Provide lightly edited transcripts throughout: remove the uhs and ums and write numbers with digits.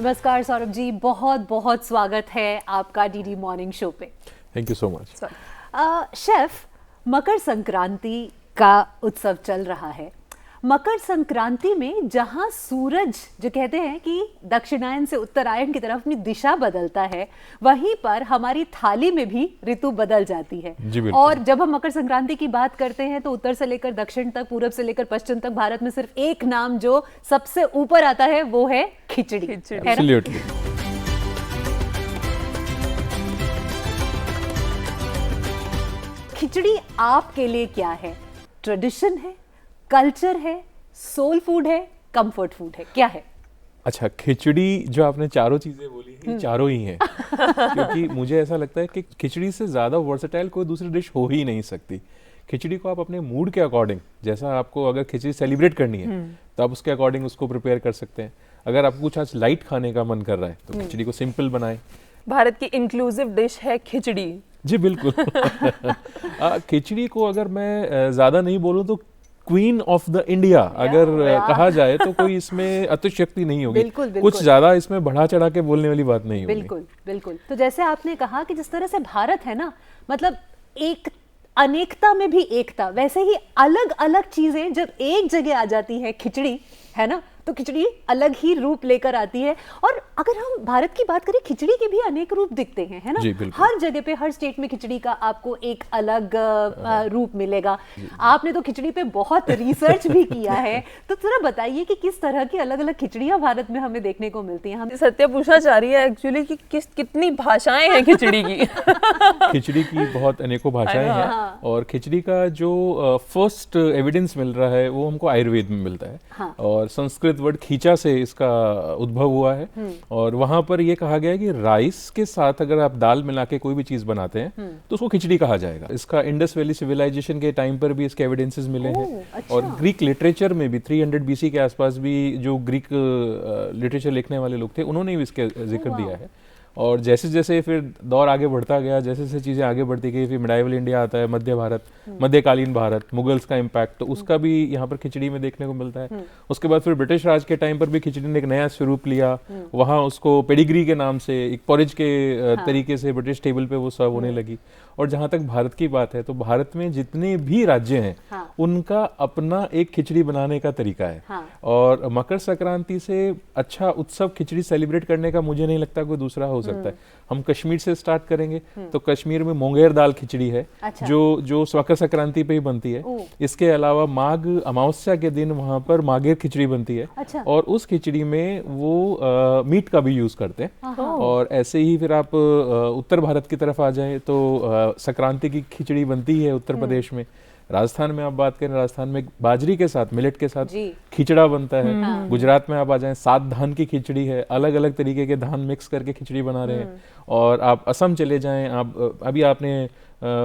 नमस्कार सौरभ जी, बहुत बहुत स्वागत है आपका डीडी मॉर्निंग शो पे। Thank you so much. Chef, Makar Sankranti का उत्सव चल रहा है। मकर संक्रांति में जहां सूरज जो कहते हैं कि दक्षिणायन से उत्तरायण की तरफ अपनी दिशा बदलता है, वहीं पर हमारी थाली में भी ऋतु बदल जाती है। और जब हम मकर संक्रांति की बात करते हैं तो उत्तर से लेकर दक्षिण तक, पूरब से लेकर पश्चिम तक भारत में सिर्फ एक नाम जो सबसे ऊपर आता है वो है खिचड़ी। खिचड़ी आपके लिए क्या है? ट्रेडिशन है, कल्चर है, सोल फूड है, कंफर्ट फूड है, क्या है? अच्छा, खिचड़ी जो आपने चारों चीजें बोली हैं, चारों ही हैं। क्योंकि मुझे ऐसा लगता है कि खिचड़ी से ज्यादा वर्सेटाइल कोई दूसरी डिश हो ही नहीं सकती। खिचड़ी को आप अपने मूड के अकॉर्डिंग, जैसा आपको अगर खिचड़ी सेलिब्रेट करनी है तो आप उसके अकॉर्डिंग उसको प्रिपेयर कर सकते हैं। अगर आपको कुछ आज लाइट खाने का मन कर रहा है तो खिचड़ी को सिंपल बनाएं। भारत की इंक्लूसिव डिश है खिचड़ी। जी बिल्कुल। खिचड़ी को अगर मैं ज्यादा नहीं बोलूं तो क्वीन ऑफ द इंडिया अगर कहा जाए तो कोई इसमें अतिशक्ति नहीं होगी। कुछ ज्यादा इसमें बढ़ा चढ़ा के बोलने वाली बात नहीं होगी। बिल्कुल बिल्कुल। तो जैसे आपने कहा कि जिस तरह से भारत है ना, मतलब एक अनेकता में भी एकता, वैसे ही अलग अलग चीजें जब एक जगह आ जाती है, खिचड़ी है ना, तो खिचड़ी अलग ही रूप लेकर आती है। और अगर हम भारत की बात करें, खिचड़ी के भी अनेक रूप दिखते हैं, है ना। हर जगह पे, हर स्टेट में खिचड़ी का आपको एक अलग रूप मिलेगा। आपने तो खिचड़ी पे बहुत रिसर्च भी किया है, तो थोड़ा बताइए कि किस तरह की अलग अलग खिचड़ियां भारत में हमें देखने को मिलती हैं। हम सत्या पूछना चाह रही है एक्चुअली कि कितनी भाषाएं हैं खिचड़ी की। खिचड़ी की बहुत अनेकों भाषाएं हैं। और खिचड़ी का जो फर्स्ट एविडेंस मिल रहा है वो हमको आयुर्वेद में मिलता है। और संस्कृत वर्ड खींचा से इसका उद्भव हुआ है। और वहां पर यह कहा गया है कि राइस के साथ अगर आप दाल मिला के कोई भी चीज बनाते हैं तो उसको खिचड़ी कहा जाएगा। इसका इंडस वैली सिविलाइजेशन के टाइम पर भी इसके एविडेंसेस मिले हैं। अच्छा। और ग्रीक लिटरेचर में भी 300 बीसी के आसपास भी जो ग्रीक लिटरेचर लिखने वाले लोग थे उन्होंने भी इसके जिक्र दिया है। और जैसे जैसे फिर दौर आगे बढ़ता गया, जैसे जैसे चीज़ें आगे बढ़ती गई, फिर मिडाइवल इंडिया आता है, मध्य भारत, मध्यकालीन भारत, मुगल्स का इम्पैक्ट, तो उसका भी यहाँ पर खिचड़ी में देखने को मिलता है। उसके बाद फिर ब्रिटिश राज के टाइम पर भी खिचड़ी ने एक नया स्वरूप लिया। वहाँ उसको पेडिग्री के नाम से एक पॉरेज के तरीके से ब्रिटिश टेबल पे वो सर्व होने लगी। और जहाँ तक भारत की बात है तो भारत में जितने भी राज्य हैं उनका अपना एक खिचड़ी बनाने का तरीका है। और मकर संक्रांति से अच्छा उत्सव खिचड़ी सेलिब्रेट करने का मुझे नहीं लगता कोई दूसरा हो सकता है। हम कश्मीर से स्टार्ट करेंगे तो कश्मीर में मोंगेर दाल खिचड़ी है। अच्छा। जो मकर संक्रांति पे ही बनती है। इसके अलावा माघ अमावस्या के दिन वहां पर माघेर खिचड़ी बनती है। अच्छा। और उस खिचड़ी में वो मीट का भी यूज करते हैं। और ऐसे ही फिर आप उत्तर भारत की तरफ आ जाए तो संक्रांति की खिचड़ी बनती है उत्तर प्रदेश में। राजस्थान में आप बात करें, राजस्थान में बाजरी के साथ, मिलेट के साथ खिचड़ा बनता है। गुजरात में आप आ जाएं, 7 धान की खिचड़ी है, अलग अलग तरीके के धान मिक्स करके खिचड़ी बना रहे हैं। और आप असम चले जाएं, आप अभी आपने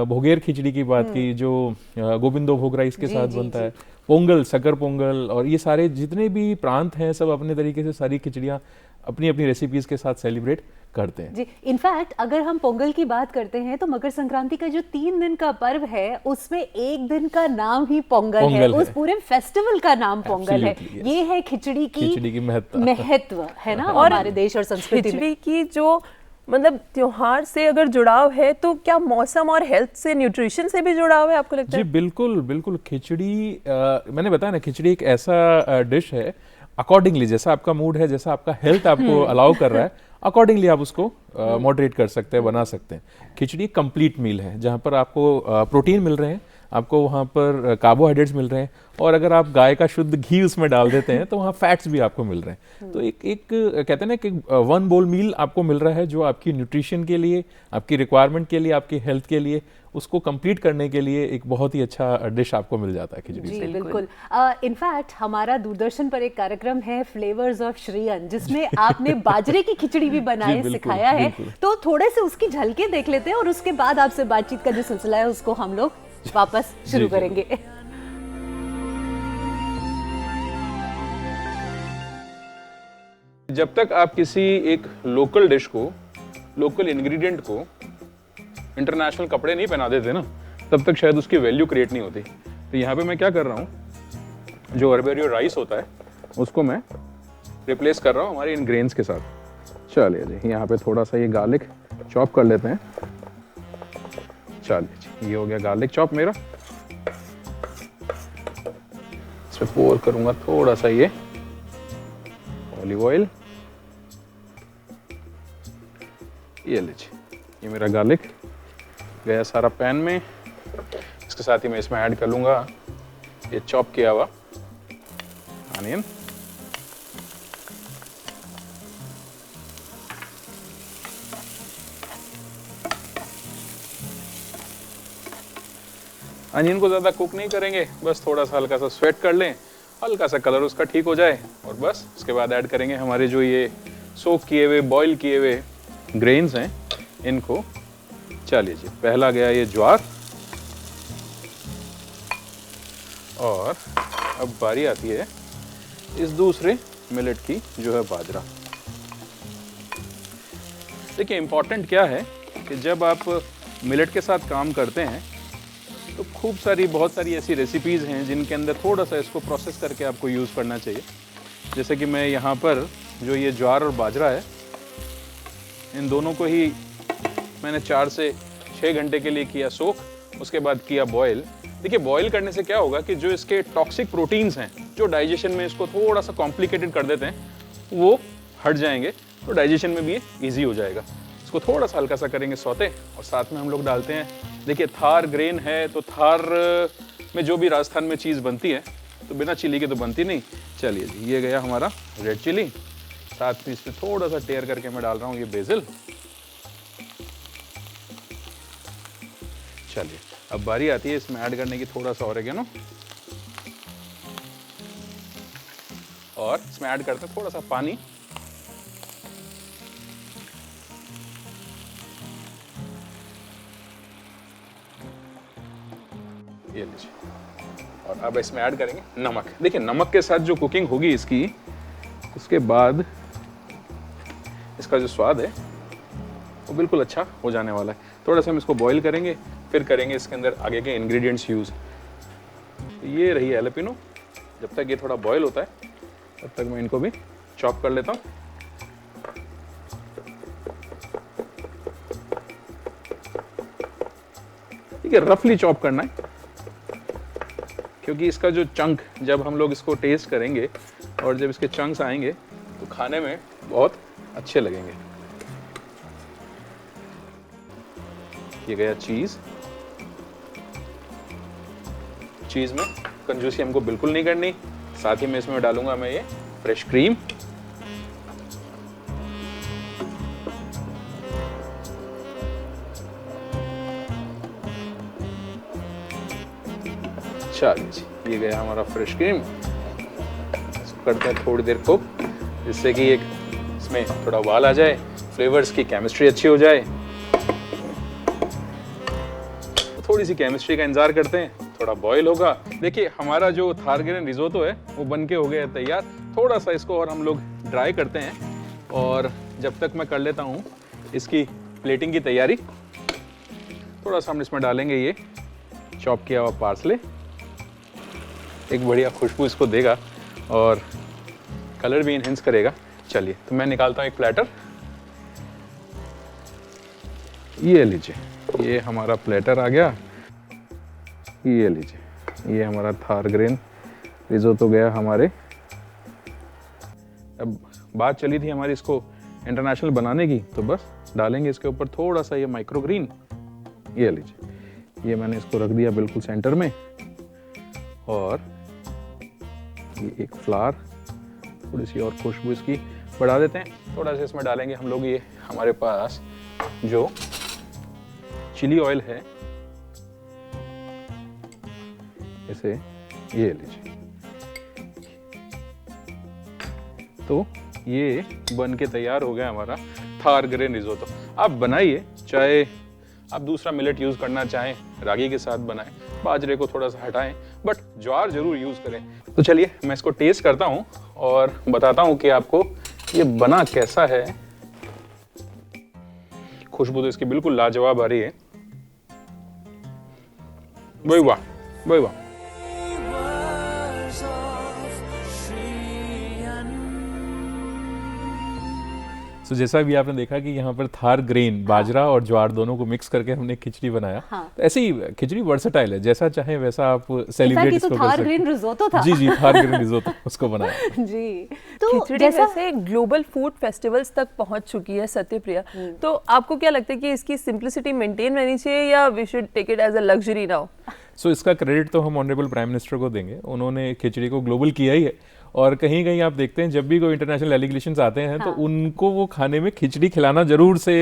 भोगेर खिचड़ी की बात की जो गोविंदो भोग राइस के साथ बनता है। पोंगल, शक्कर पोंगल, और ये सारे जितने भी प्रांत हैं सब अपने तरीके से सारी खिचड़ियाँ अपनी अपनी रेसिपीज के साथ सेलिब्रेट करते हैं। जी, इनफैक्ट अगर हम पोंगल की बात करते हैं तो मकर संक्रांति का जो 3 दिन का पर्व है उसमें एक दिन का नाम ही पोंगल है। उस पूरे फेस्टिवल का नाम पोंगल है। ये है खिचड़ी की महत्व है ना हमारे देश और संस्कृति में। खिचड़ी की जो मतलब त्योहार से अगर जुड़ाव है तो क्या मौसम और हेल्थ से, न्यूट्रिशन से भी जुड़ाव है आपको लगता है? जी बिल्कुल बिल्कुल। खिचड़ी मैंने बताया ना, खिचड़ी एक ऐसा डिश है, अकॉर्डिंगली जैसा आपका मूड है, जैसा आपका हेल्थ आपको अलाउ कर रहा है, अकॉर्डिंगली आप उसको मॉडरेट कर सकते हैं, बना सकते हैं। खिचड़ी कंप्लीट मील है जहाँ पर आपको प्रोटीन मिल रहे हैं, आपको वहाँ पर कार्बोहाइड्रेट्स मिल रहे हैं, और अगर आप गाय का शुद्ध घी उसमें डाल देते हैं तो वहाँ फैट्स भी आपको मिल रहे हैं। तो एक कहते हैं ना कि 1 बोल मील आपको मिल रहा है जो आपकी न्यूट्रिशन के लिए, आपकी रिक्वायरमेंट के लिए, आपकी हेल्थ के लिए, उसको कंप्लीट करने के लिए एक बहुत ही अच्छा डिश आपको मिल जाता है खिचड़ी से। बिल्कुल। इनफैक्ट हमारा दूरदर्शन पर एक कार्यक्रम है फ्लेवर्स ऑफ श्रीयन, जिसमें आपने बाजरे की खिचड़ी भी बनाए सिखाया है। तो थोड़े से उसकी झलकें देख लेते हैं और उसके बाद आपसे बातचीत का जो सिलसिला है उसको हम लोग वापस शुरू करेंगे। जब तक आप किसी एक लोकल डिश को, लोकल इंग्रेडिएंट को इंटरनेशनल कपड़े नहीं पहना देते ना, तब तक शायद उसकी वैल्यू क्रिएट नहीं होती। तो यहाँ पे मैं क्या कर रहा हूँ, जो अर्बेरियो राइस होता है उसको मैं रिप्लेस कर रहा हूँ हमारे इन ग्रेन्स के साथ। चलिए जी, यहाँ पे थोड़ा सा ये गार्लिक चॉप कर लेते हैं। चलिए जी, ये हो गया गार्लिक चॉप मेरा। इसमें पोर करूंगा थोड़ा सा ये ऑलिव ऑयल। ये लीजिए, ये मेरा गार्लिक गया सारा पैन में। इसके साथ ही मैं इसमें ऐड कर लूंगा ये चॉप किया हुआ अनियन। अनियन को ज़्यादा कुक नहीं करेंगे, बस थोड़ा सा हल्का सा स्वेट कर लें, हल्का सा कलर उसका ठीक हो जाए, और बस उसके बाद ऐड करेंगे हमारे जो ये सोक किए हुए बॉईल किए हुए ग्रेन्स हैं इनको। चलिए जी, पहला गया ये ज्वार, और अब बारी आती है इस दूसरे मिलेट की जो है बाजरा। देखिए इम्पॉर्टेंट क्या है कि जब आप मिलेट के साथ काम करते हैं तो खूब सारी बहुत सारी ऐसी रेसिपीज़ हैं जिनके अंदर थोड़ा सा इसको प्रोसेस करके आपको यूज़ करना चाहिए। जैसे कि मैं यहाँ पर जो ये ज्वार और बाजरा है, इन दोनों को ही मैंने 4 से 6 घंटे के लिए किया सोक, उसके बाद किया बॉयल। देखिए बॉयल करने से क्या होगा कि जो इसके टॉक्सिक प्रोटीन्स हैं जो डाइजेशन में इसको थोड़ा सा कॉम्प्लिकेटेड कर देते हैं वो हट जाएंगे, तो डाइजेशन में भी ये ईजी हो जाएगा। इसको थोड़ा सा हल्का सा करेंगे सौते, और साथ में हम लोग डालते हैं, देखिए थार ग्रेन है तो थार में जो भी राजस्थान में चीज़ बनती है तो बिना चिली के तो बनती नहीं। चलिए जी, ये गया हमारा रेड चिली, साथ में इसमें थोड़ा सा टेयर करके मैं डाल रहा हूँ ये बेसिल। चलिए अब बारी आती है इसमें ऐड करने की थोड़ा सा ऑरिगेनो, और इसमें ऐड करते हैं थोड़ा सा पानी। ये लीजिए, और अब इसमें ऐड करेंगे नमक। देखिए नमक के साथ जो कुकिंग होगी इसकी, उसके बाद इसका जो स्वाद है वो बिल्कुल अच्छा हो जाने वाला है। थोड़ा सा हम इसको बॉईल करेंगे, फिर करेंगे इसके अंदर आगे के इंग्रेडिएंट्स यूज़। ये रही हैलापिनो, जब तक ये थोड़ा बॉईल होता है तब तक मैं इनको भी चॉप कर लेता हूँ। ठीक है, रफली चॉप करना है, क्योंकि इसका जो चंक जब हम लोग इसको टेस्ट करेंगे और जब इसके चंक्स आएंगे तो खाने में बहुत अच्छे लगेंगे। ये गया चीज़। चीज़ में कंजूसी हमको बिल्कुल नहीं करनी। साथ ही में इसमें डालूंगा मैं ये फ्रेश क्रीम। चलिए जी, ये गया हमारा फ्रेश क्रीम। इसको करते हैं थोड़ी देर कुक, जिससे कि एक इसमें थोड़ा उबाल आ जाए, फ्लेवर्स की केमिस्ट्री अच्छी हो जाए। थोड़ी सी केमिस्ट्री का इंतजार करते हैं, थोड़ा बॉईल होगा। देखिए हमारा जो थार ग्रेन रिजोतो है वो बन के हो गया है तैयार। थोड़ा सा इसको और हम लोग ड्राई करते हैं, और जब तक मैं कर लेता हूँ इसकी प्लेटिंग की तैयारी। थोड़ा सा हम इसमें डालेंगे ये चॉप किया हुआ पार्सले, एक बढ़िया खुशबू इसको देगा और कलर भी इनहेंस करेगा। चलिए तो मैं निकालता हूँ एक प्लेटर। ये लीजिए, ये हमारा प्लेटर आ गया। ये लीजिए, ये हमारा थार ग्रेन रिजोतो गया हमारे। अब बात चली थी हमारी इसको इंटरनेशनल बनाने की, तो बस डालेंगे इसके ऊपर थोड़ा सा ये माइक्रो ग्रीन। ये लीजिए, ये मैंने इसको रख दिया बिल्कुल सेंटर में, और ये एक फ्लावर, थोड़ी सी और खुशबू इसकी बढ़ा देते हैं। थोड़ा सा इसमें डालेंगे हम लोग ये हमारे पास जो चिली ऑयल है, इसे ये लीजिए। तो ये बन के तैयार हो गया हमारा थार ग्रेन रिजोतो। आप बनाइए, चाहे आप दूसरा मिलेट यूज करना चाहें, रागी के साथ बनाएं, बाजरे को थोड़ा सा हटाएं, बट ज्वार जरूर यूज करें। तो चलिए मैं इसको टेस्ट करता हूं और बताता हूं कि आपको ये बना कैसा है। खुशबू तो इसकी बिल्कुल लाजवाब आ रही है। भाई वाह, भाई वाह। सो जैसा भी आपने देखा कि यहाँ पर थार ग्रेन, बाजरा और ज्वार दोनों को मिक्स करके हमने खिचड़ी बनाया। तो ऐसे ही खिचड़ी वर्सेटाइल है, जैसा चाहे वैसा आप सेलिब्रेट इसको कर सकते हैं। थार ग्रेन रिजोटो था। जी जी, थार ग्रेन रिजोटो उसको बनाया। जी, तो खिचड़ी जैसा वैसे ग्लोबल फूड फेस्टिवल्स तक पहुंच चुकी है सत्यप्रिया, तो आपको क्या लगता है कि इसकी सिंप्लिसिटी मेंटेन रहनी चाहिए या we should take it as a luxury now? So इसका क्रेडिट तो हम ऑनरेबल प्राइम मिनिस्टर को देंगे, उन्होंने खिचड़ी को ग्लोबल किया ही है। और कहीं कहीं आप देखते हैं जब भी कोई इंटरनेशनल डेलीगेशंस आते हैं तो उनको वो खाने में खिचड़ी खिलाना जरूर से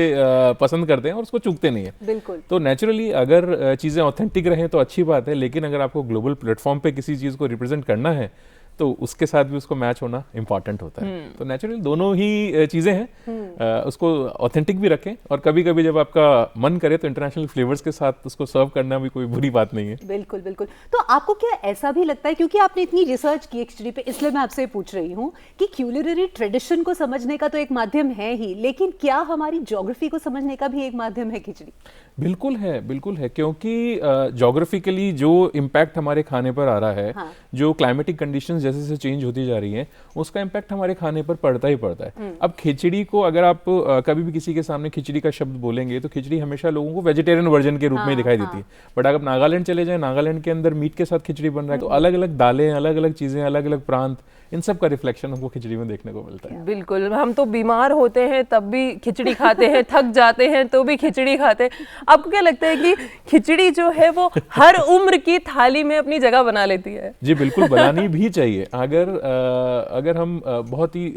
पसंद करते हैं और उसको चूकते नहीं है। बिल्कुल। तो नेचुरली अगर चीज़ें ऑथेंटिक रहें तो अच्छी बात है, लेकिन अगर आपको ग्लोबल प्लेटफॉर्म पे किसी चीज़ को रिप्रेजेंट करना है तो उसके साथ भी उसको मैच होना इंपॉर्टेंट होता है। तो नेचुरली दोनों ही चीज़ें हैं, उसको ऑथेंटिक भी रखें और कभी कभी जब आपका मन करे तो इंटरनेशनल फ्लेवर्स के साथ उसको सर्व करना भी कोई बुरी बात नहीं है। बिल्कुल बिल्कुल। तो आपको क्या ऐसा भी लगता है, क्योंकि आपने इतनी रिसर्च की खिचड़ी पे, इसलिए मैं आपसे पूछ रही हूँ कि क्यूलिनरी ट्रेडिशन को समझने का तो एक माध्यम है ही, लेकिन क्या हमारी ज्योग्राफी को समझने का भी एक माध्यम है खिचड़ी? बिल्कुल है, बिल्कुल है, क्योंकि ज्योग्राफिकली जो इम्पैक्ट हमारे खाने पर आ रहा है, जो क्लाइमेटिक कंडीशंस जैसे जैसे चेंज होती जा रही हैं, उसका इम्पैक्ट हमारे खाने पर पड़ता ही पड़ता है। अब खिचड़ी को अगर आप कभी भी किसी के सामने खिचड़ी का शब्द बोलेंगे तो खिचड़ी हमेशा लोगों को वेजिटेरियन वर्जन के रूप में दिखाई देती है। बट अगर नागालैंड चले जाएं, नागालैंड के अंदर मीट के साथ खिचड़ी बन रहा है, तो अलग अलग दालें, अलग अलग चीजें, अलग अलग प्रांत, इन सब का रिफ्लेक्शन हमको खिचड़ी में देखने को मिलता है। बिल्कुल, हम तो बीमार होते हैं तब भी खिचड़ी खाते हैं, थक जाते हैं तो भी खिचड़ी खाते हैं। आपको क्या लगता है कि खिचड़ी जो है वो हर उम्र की थाली में अपनी जगह बना लेती है? जी बिल्कुल, बनानी भी चाहिए। अगर हम बहुत ही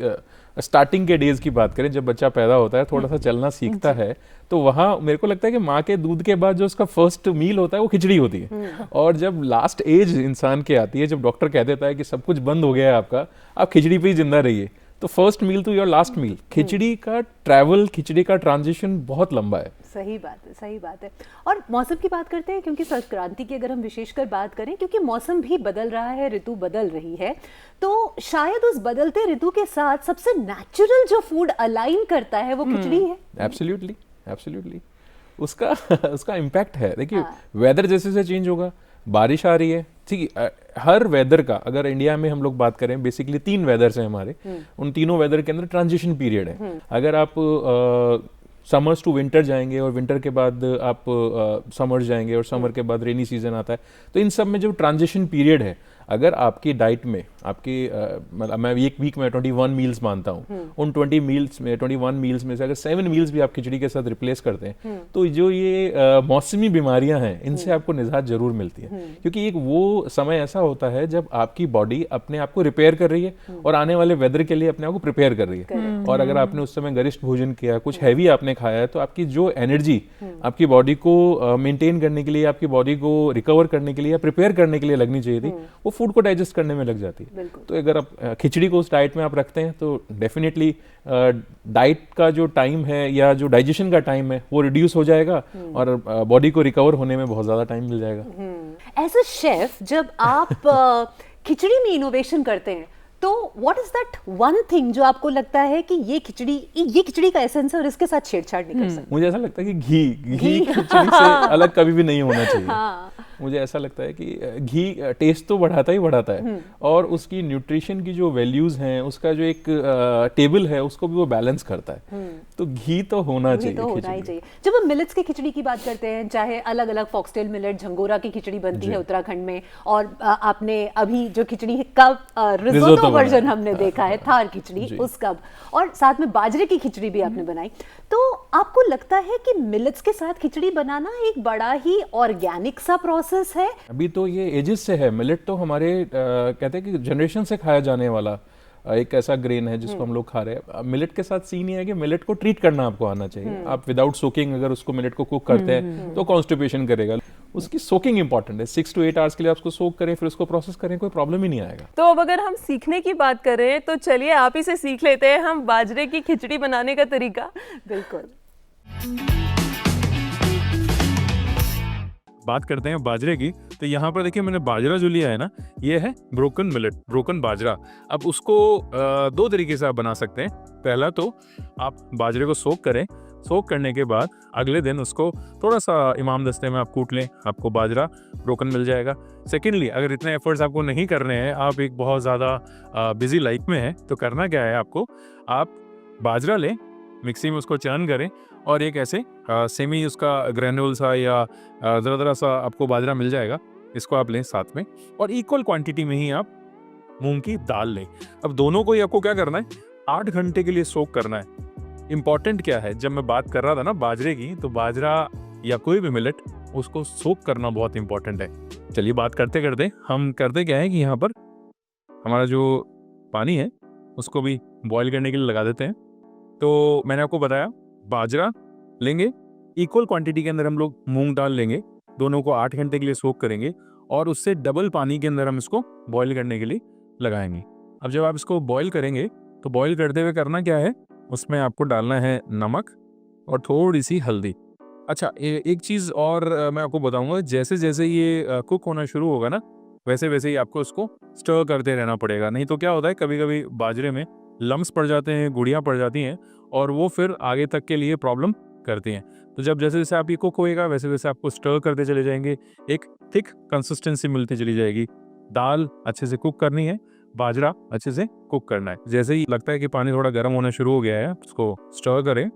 स्टार्टिंग के डेज की बात करें, जब बच्चा पैदा होता है, थोड़ा सा चलना सीखता है, तो वहाँ मेरे को लगता है कि माँ के दूध के बाद जो उसका फर्स्ट मील होता है वो खिचड़ी होती है। और जब लास्ट एज इंसान की आती है, जब डॉक्टर कह देता है कि सब कुछ बंद हो गया है आपका, आप खिचड़ी पे ही जिंदा रहिए, तो first meal to your last meal, khichdi का ट्रैवल, खिचड़ी का ट्रांजिशन बहुत लंबा है। सही बात है, सही बात है। और मौसम की बात करते हैं, क्योंकि संक्रांति की अगर हम विशेषकर बात करें, क्योंकि मौसम भी बदल रहा है, ऋतु बदल रही है, तो शायद उस बदलते ऋतु के साथ सबसे नेचुरल जो फूड अलाइन करता है वो खिचड़ी है। एब्सोल्युटली, एब्सोल्युटली, उसका इम्पैक्ट है। देखिए, वेदर जैसे जैसे चेंज होगा, बारिश आ रही है, ठीक है, हर वेदर का अगर इंडिया में हम लोग बात करें, बेसिकली 3 वेदर्स हैं हमारे, उन तीनों वेदर के अंदर ट्रांजिशन पीरियड है। अगर आप समर्स टू विंटर जाएंगे और विंटर के बाद आप समर जाएंगे और समर के बाद रेनी सीजन आता है, तो इन सब में जो ट्रांजिशन पीरियड है, अगर आपकी डाइट में आपकी मैं एक वीक में 21 मील्स मानता हूँ, उन 21 मील्स में से अगर 7 मील्स भी आप खिचड़ी के साथ रिप्लेस करते हैं, तो जो ये मौसमी बीमारियां हैं, इनसे आपको निजात जरूर मिलती है। क्योंकि एक वो समय ऐसा होता है जब आपकी बॉडी अपने आप को रिपेयर कर रही है और आने वाले वेदर के लिए अपने आप को प्रिपेयर कर रही है। और अगर आपने उस समय गरिष्ठ भोजन किया, कुछ हैवी आपने खाया है, तो आपकी जो एनर्जी आपकी बॉडी को मेंटेन करने के लिए, आपकी बॉडी को रिकवर करने के लिए या प्रिपेयर करने के लिए लगनी चाहिए थी, वो फूड को डाइजेस्ट करने में लग जाती है। तो अगर आप खिचड़ी को उस डाइट में आप रखते हैं, तो डेफिनेटली डाइट का जो टाइम है या जो डाइजेशन का टाइम है वो रिड्यूस हो जाएगा और बॉडी को रिकवर होने में बहुत ज्यादा टाइम मिल जाएगा। एज अ शेफ, जब आप खिचड़ी में इनोवेशन करते हैं, तो what is that one thing जो आपको लगता है कि ये खिचड़ी का एसेंस है और इसके साथ छेड़छाड़ नहीं कर सकते? मुझे ऐसा लगता है कि घी खिचड़ी से अलग कभी भी नहीं होना चाहिए। मुझे ऐसा लगता है कि घी टेस्ट तो बढ़ाता ही बढ़ाता है और उसकी न्यूट्रिशन की जो वैल्यूज हैं, उसका जो एक टेबल है, उसको भी वो बैलेंस करता है। तो घी तो होना चाहिए, तो होना ही चाहिए। जब हम मिलेट्स की खिचड़ी की बात करते हैं, चाहे अलग अलग फॉक्सटेल मिलेट, झंगोरा की खिचड़ी बनती है उत्तराखंड में, और आपने अभी जो खिचड़ी का रिजोटो वर्जन हमने देखा है, थार खिचड़ी, उसका, और साथ में बाजरे की खिचड़ी भी आपने बनाई, तो आपको लगता है कि मिलेट्स के साथ खिचड़ी बनाना एक बड़ा ही ऑर्गेनिक सा प्रोसेस है? अभी तो ये एजेस से है। मिलेट तो हमारे कहते हैं कि जनरेशन से खाया जाने वाला एक ऐसा ग्रेन है जिसको हम लोग खा रहे हैं। मिलेट के साथ सीन ये है कि मिलेट को ट्रीट करना आपको आना चाहिए। आप विदाउट सोकिंग अगर उसको मिलेट को कुक करते हैं तो कॉन्स्टिपेशन करेगा। उसकी सोकिंग इंपॉर्टेंट है, 6 to 8 आवर्स के लिए आप उसको सोक करें, फिर उसको प्रोसेस करें, कोई प्रॉब्लम ही नहीं आएगा। तो अब अगर हम सीखने की बात करें तो चलिए आप ही से सीख लेते हैं हम बाजरे की खिचड़ी बनाने का तरीका। बिल्कुल। बात करते हैं बाजरे की, तो यहाँ पर देखिए मैंने बाजरा जो लिया है ना, ये है ब्रोकन मिलेट, ब्रोकन बाजरा। अब उसको 2 तरीके से आप बना सकते हैं। पहला तो आप बाजरे को सोक करें, सोक करने के बाद अगले दिन उसको थोड़ा सा इमाम दस्ते में आप कूट लें, आपको बाजरा ब्रोकन मिल जाएगा। सेकेंडली, अगर इतने एफर्ट्स आपको नहीं करने हैं, आप एक बहुत ज़्यादा बिजी लाइफ में हैं, तो करना क्या है आपको, आप बाजरा लें, मिक्सी में उसको चर्न करें और एक ऐसे सेमी उसका ग्रेनुल सा या ज़रा सा आपको बाजरा मिल जाएगा, इसको आप लें साथ में और इक्वल क्वांटिटी में ही आप मूंग की दाल लें। अब दोनों को ही आपको क्या करना है, 8 घंटे के लिए सोक करना है। इंपॉर्टेंट क्या है, जब मैं बात कर रहा था ना बाजरे की, तो बाजरा या कोई भी मिलेट उसको सोक करना बहुत इंपॉर्टेंट है। चलिए बात करते करते हम करते क्या है कि यहाँ पर हमारा जो पानी है उसको भी बॉईल करने के लिए लगा देते हैं। तो मैंने आपको बताया बाजरा लेंगे, इक्वल क्वांटिटी के अंदर हम लोग मूंग दाल लेंगे, दोनों को 8 घंटे के लिए सोक करेंगे और उससे डबल पानी के अंदर हम इसको बॉईल करने के लिए लगाएंगे। अब जब आप इसको बॉईल करेंगे तो बॉईल करते हुए करना क्या है, उसमें आपको डालना है नमक और थोड़ी सी हल्दी। अच्छा, एक चीज़ और मैं आपको बताऊंगा, जैसे जैसे ये कुक होना शुरू होगा ना, वैसे वैसे ही आपको उसको स्टर करते रहना पड़ेगा। नहीं तो क्या होता है, कभी कभी बाजरे में लम्स पड़ जाते हैं, गुड़ियाँ पड़ जाती हैं और वो फिर आगे तक के लिए प्रॉब्लम करती हैं। तो जब जैसे जैसे आप ये कुक होएगा वैसे वैसे आपको स्टर करते चले जाएंगे, एक थिक कंसिस्टेंसी मिलती चली जाएगी। दाल अच्छे से कुक करनी है, बाजरा अच्छे से कुक करना है। जैसे ही लगता है कि पानी थोड़ा गर्म होना शुरू हो गया है, उसको स्टर करें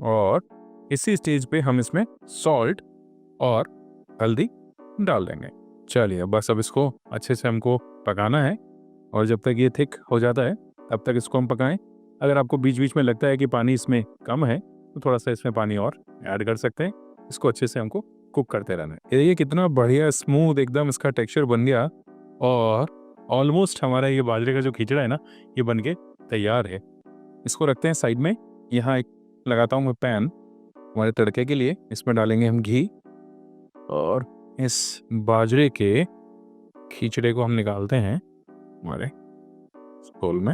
और इसी स्टेज पे हम इसमें सॉल्ट और हल्दी डाल देंगे। चलिए बस अब इसको अच्छे से हमको पकाना है और जब तक ये थिक हो जाता है तब तक इसको हम पकाएं। अगर आपको बीच बीच में लगता है कि पानी इसमें कम है तो थोड़ा सा इसमें पानी और ऐड कर सकते हैं। इसको अच्छे से हमको कुक करते रहना है। ये कितना बढ़िया स्मूथ एकदम इसका टेक्सचर बन गया और ऑलमोस्ट हमारा ये बाजरे का जो खिचड़ा है ना, ये बन के तैयार है। इसको रखते हैं साइड में। यहाँ एक लगाता हूँ मैं पैन हमारे तड़के के लिए। इसमें डालेंगे हम घी और इस बाजरे के खिचड़े को हम निकालते हैं हमारे बोल में।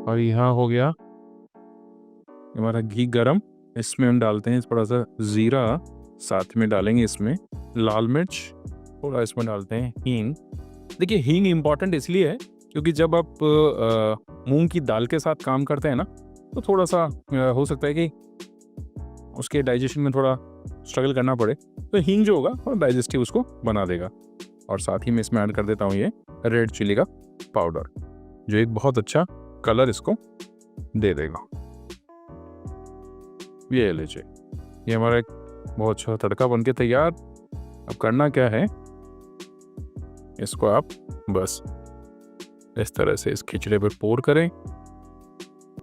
और यहाँ हो गया हमारा घी गरम। इसमें हम डालते हैं थोड़ा सा जीरा, साथ में डालेंगे इसमें लाल मिर्च, थोड़ा इसमें डालते हैं हींग। देखिए हींग इम्पॉर्टेंट इसलिए है क्योंकि जब आप मूंग की दाल के साथ काम करते हैं ना, तो थोड़ा सा हो सकता है कि उसके डाइजेशन में थोड़ा स्ट्रगल करना पड़े, तो हींग जो होगा वो डाइजेस्टिव उसको बना देगा। और साथ ही में इसमें ऐड कर देता हूँ ये रेड चिली का पाउडर, जो एक बहुत अच्छा कलर इसको दे देगा। ये लीजिए, ये हमारा एक बहुत अच्छा तड़का बनके तैयार। अब करना क्या है, इसको आप बस इस तरह से इस खिचड़े पर पोर करें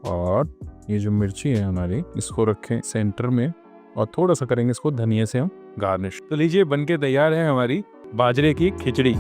और ये जो मिर्ची है हमारी, इसको रखें सेंटर में और थोड़ा सा करेंगे इसको धनिया से हम गार्निश। तो लीजिए बनके तैयार है हमारी बाजरे की खिचड़ी।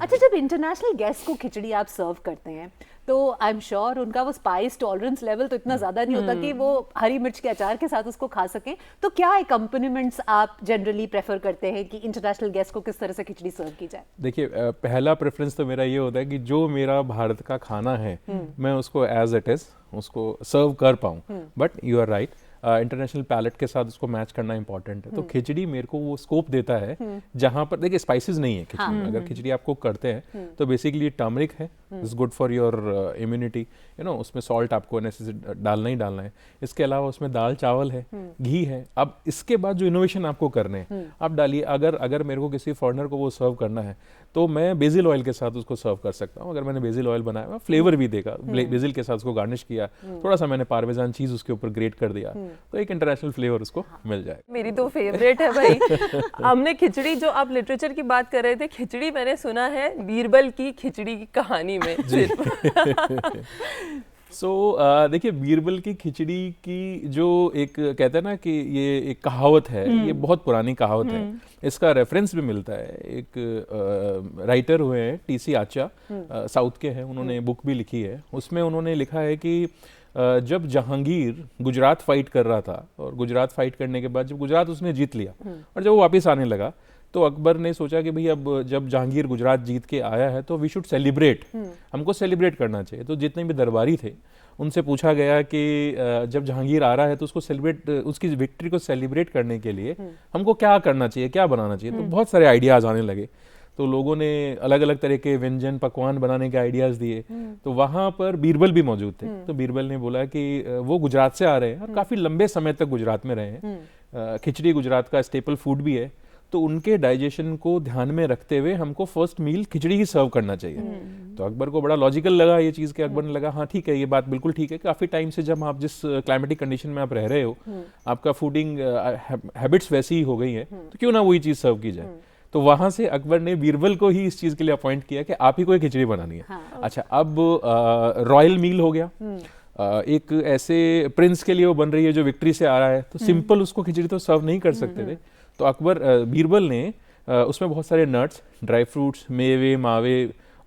अच्छा, जब इंटरनेशनल गेस्ट को खिचड़ी आप सर्व करते हैं तो आई एम श्योर उनका वो स्पाइस टॉलरेंस लेवल तो इतना ज़्यादा नहीं होता कि वो हरी मिर्च के अचार के साथ उसको खा सकें। तो क्या अकम्पनीमेंट्स आप जनरली प्रेफर करते हैं कि इंटरनेशनल गेस्ट को किस तरह से खिचड़ी सर्व की जाए? देखिए, पहला प्रेफरेंस तो मेरा ये होता है कि जो मेरा भारत का खाना है मैं उसको एज इट इज़ उसको सर्व कर पाऊँ। But you are right, international palette के साथ उसको मैच करना इंपॉर्टेंट है। तो खिचड़ी मेरे को वो स्कोप देता है जहाँ पर देखिए स्पाइसेस नहीं है खिचड़ी में। अगर खिचड़ी आप कुक करते हैं तो बेसिकली टर्मरिक है, is good for your immunity, you know. उसमें सॉल्ट आपको डालना ही डालना है। इसके अलावा उसमें दाल चावल है, घी है। अब इसके बाद जो इनोवेशन आपको करने हैं आप डालिए। अगर मेरे को किसी फॉरेनर को वो सर्व करना है तो मैं बेसिल ऑयल के साथ उसको सर्व कर सकता हूँ। अगर मैंने बेसिल ऑयल बनाया, फ्लेवर भी देगा, बेसिल के साथ उसको गार्निश किया, थोड़ा सा मैंने पार्मेजान चीज उसके ऊपर ग्रेट कर दिया, तो एक इंटरनेशनल फ्लेवर उसको मिल जाएगा। मेरी तो फेवरेट है भाई। हमने खिचड़ी, जो आप लिटरेचर की बात कर रहे थे, खिचड़ी मैंने सुना है बीरबल की खिचड़ी की कहानी में। देखिए बीरबल की खिचड़ी की जो एक कहते हैं ना कि ये एक कहावत है, ये बहुत पुरानी कहावत है। इसका रेफरेंस भी मिलता है। एक राइटर हुए हैं टीसी आचा, साउथ के हैं, उन्होंने बुक भी लिखी है। उसमें उन्होंने लिखा है कि जब जहांगीर गुजरात फाइट कर रहा था और गुजरात फाइट करने के बाद जब गुजरात उसने जीत लिया और जब वो वापस आने लगा तो अकबर ने सोचा कि भाई अब जब जहांगीर गुजरात जीत के आया है तो वी शुड सेलिब्रेट, हमको सेलिब्रेट करना चाहिए। तो जितने भी दरबारी थे उनसे पूछा गया कि जब जहांगीर आ रहा है तो उसको सेलिब्रेट, उसकी विक्ट्री को सेलिब्रेट करने के लिए हमको क्या करना चाहिए, क्या बनाना चाहिए। तो बहुत सारे आइडियाज आने लगे। तो लोगों ने अलग अलग तरह के व्यंजन पकवान बनाने के आइडियाज दिए। तो वहां पर बीरबल भी मौजूद थे। तो बीरबल ने बोला कि वो गुजरात से आ रहे हैं और काफी लंबे समय तक गुजरात में रहे हैं, खिचड़ी गुजरात का स्टेपल फूड भी है, तो उनके डाइजेशन को ध्यान में रखते हुए हमको फर्स्ट मील खिचड़ी ही सर्व करना चाहिए। तो अकबर को बड़ा लॉजिकल लगा ये चीज़ कि अकबर ने लगा हाँ ठीक है, ये बात बिल्कुल ठीक है। काफ़ी टाइम से जब आप जिस क्लाइमेटिक कंडीशन में आप रह रहे हो, आपका फूडिंग हैबिट्स वैसी ही हो गई है, तो क्यों ना वही चीज़ सर्व की जाए। तो वहां से अकबर ने बीरबल को ही इस चीज़ के लिए अपॉइंट किया कि आप ही को एक खिचड़ी बनानी है। अच्छा, अब रॉयल मील हो गया, एक ऐसे प्रिंस के लिए वो बन रही है जो विक्ट्री से आ रहा है, तो सिंपल उसको खिचड़ी तो सर्व नहीं कर सकते थे। तो अकबर बीरबल ने उसमें बहुत सारे नट्स, ड्राई फ्रूट्स, मेवे मावे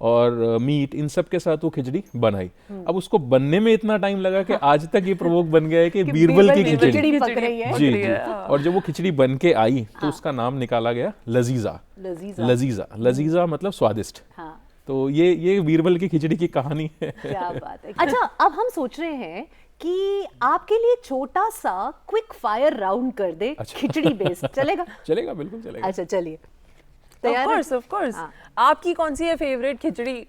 और मीट, इन सब के साथ वो खिचड़ी बनाई। अब उसको बनने में इतना टाइम लगा कि आज तक ये प्रवोक बन गया है कि बीरबल की खिचड़ी पक रही है। जी जी। और जब वो खिचड़ी बन के आई तो उसका नाम निकाला गया लजीजा। लजीजा मतलब स्वादिष्ट। तो ये बीरबल की खिचड़ी की कहानी है। क्या बात है। अच्छा, अब हम सोच रहे हैं कि आपके लिए छोटा सा क्विक फायर राउंड कर दे। अच्छा। खिचड़ी बेस्ड चलेगा? चलेगा, बिल्कुल चलेगा। अच्छा चलिए, ऑफ कोर्स। आपकी कौन सी है फेवरेट खिचड़ी?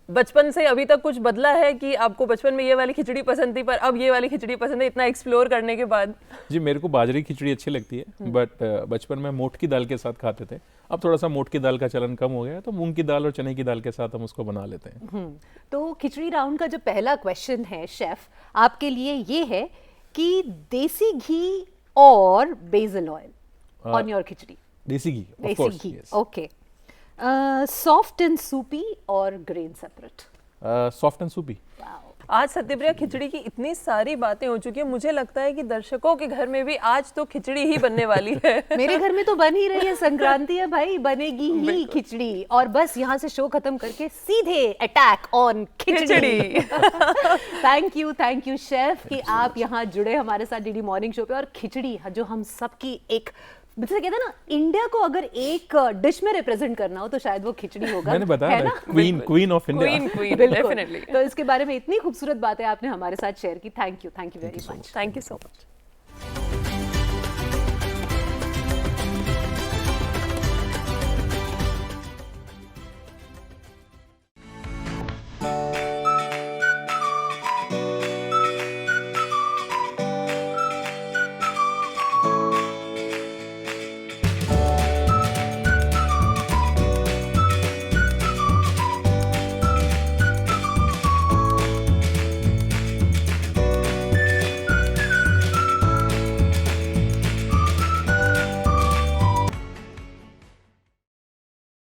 बचपन से अभी तक कुछ बदला है कि आपको बचपन में ये वाली खिचड़ी पसंद थी पर अब ये वाली खिचड़ी पसंद है, इतना एक्सप्लोर करने के बाद? जी, मेरे को बाजरे की खिचड़ी अच्छी लगती है, बट बचपन में मोठ की दाल के साथ खाते थे। अब थोड़ा सा मोठ की दाल का चलन कम हो गया है, तो मूंग की दाल और चने की दाल के साथ हम उसको बना लेते हैं। तो खिचड़ी राउंड का जो पहला क्वेश्चन है शेफ आपके लिए ये है कि देसी घी और basil oil on your khichdi? Desi ghee, of desi course, ghee, yes. Okay. Soft and soupy और grain separate? Soft and soupy. आज सत्यप्रिया खिचड़ी की इतनी सारी बातें हो चुकी है, मुझे लगता है कि दर्शकों के घर में भी आज तो खिचड़ी ही बनने वाली है। मेरे घर में तो बन ही रही है, संक्रांति है भाई, बनेगी ही खिचड़ी। और बस यहाँ से शो खत्म करके सीधे attack on khichdi. Thank you chef कि आप यहाँ जुड़े हमारे साथ डीडी मॉर्निंग शो पे। और खिचड़ी जो हम सबकी एक, जैसे कहते हैं ना, इंडिया को अगर एक डिश में रिप्रेजेंट करना हो तो शायद वो खिचड़ी होगा। मैंने बताया ना, queen of India. Queen definitely. तो इसके बारे में इतनी खूबसूरत बातें आपने हमारे साथ शेयर की। Thank you very much. Thank you so much.